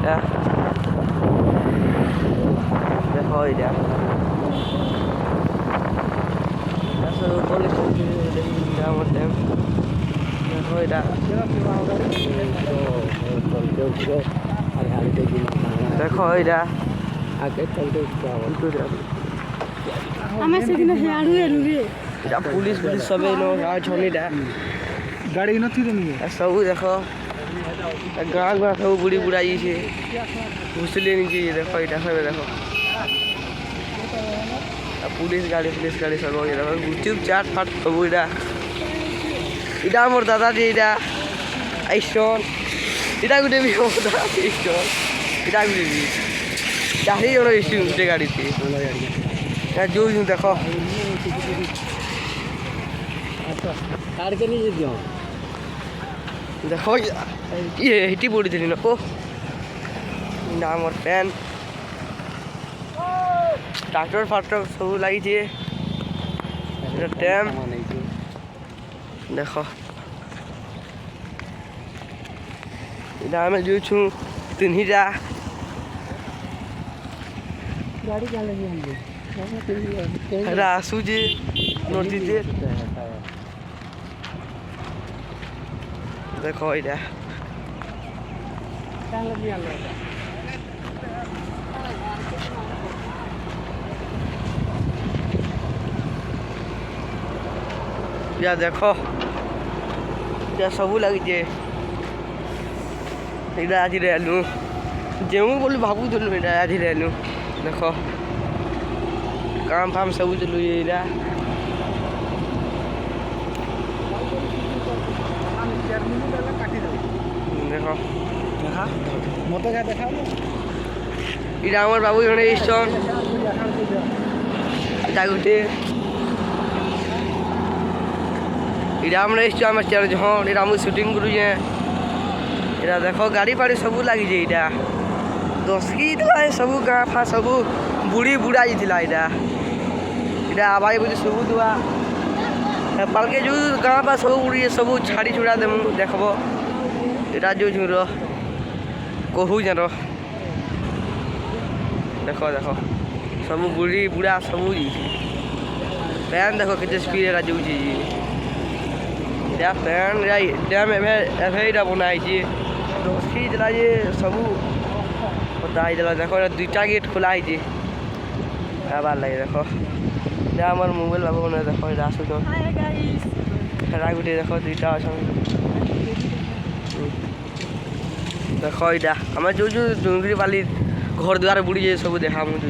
এটা দেখো এটা ସବୁ ପୋଲିସ ଆମର ଡ୍ୟାମ୍ ଦେଖ ଏଇଟା ଦେଖ ଏଇଟା ଆମେ ସେଦିନ ହିଆଡୁ ଏରୁ ରେ ଏଇଟା ପୁଲିସ ସବେ ଗାଁ ଛନିଟା गाड़ी नथी देनी ସବୁ ଦେଖ ଗାଁ ଗାଁ ସବୁ ବୁଡ଼ି ବୁଡ଼ା ଯାଇଛେ ଘୁଷିଲେ ନିଜେ ଦେଖ ଏଇଟା ସବେ ଦେଖ पुलिस गाड़ी सब गुपचुप चाट फाट सब इटा मोर दादा जी इटा आइसन इटा गुटे भी मोर दादा आइसन इटा गुटे भी चारि जण इसी गुटे गाड़ी थी जो देख कार के नहीं दियो देख ये हिटी पड़ी थी नको ना मोर फैन ट्रैक्टर फाक्टर सब लगी डैम देख इधर आम जो छू तीन गाड़ी क्या लगी हम आसूचे नदी देख इधर क्या लगी या देख या सब लगे इधर आज रेलु जो बोली भावुलु इधर आज रेलु देख काम फाम सब चलु इधर देख मत क्या देखा इधर आम बाबू जन स्टन गोटे इधर आम आम चार जन इधर शूटिंग करुचे इधर देख गाड़ी फाड़ी सब लगी इधर दसकी सब गाँ फा सब बुड़ी बुड़ा जाता इधर इधर आवाज बुझे सब दुआ पालके जो गाँ पा सब बुड़ी सब छाड़ी छुड़ा देमु देखब इधर जो झुर कहू जन देख देख सब बुड़ी बुड़ा सब पैन देख के स्पीड जाऊँगी पैन डैम एवं बनाई दसकी जला ये सब पता देख दुईटा गेट खोला बार लगे देख आम मोबाइल बाबू मैंने देख आसुन गोटे देख दुईटा अच्छा देख इटा आम जो डुंगरी बाली घर द्वार बुड़ी सब देखा मुझे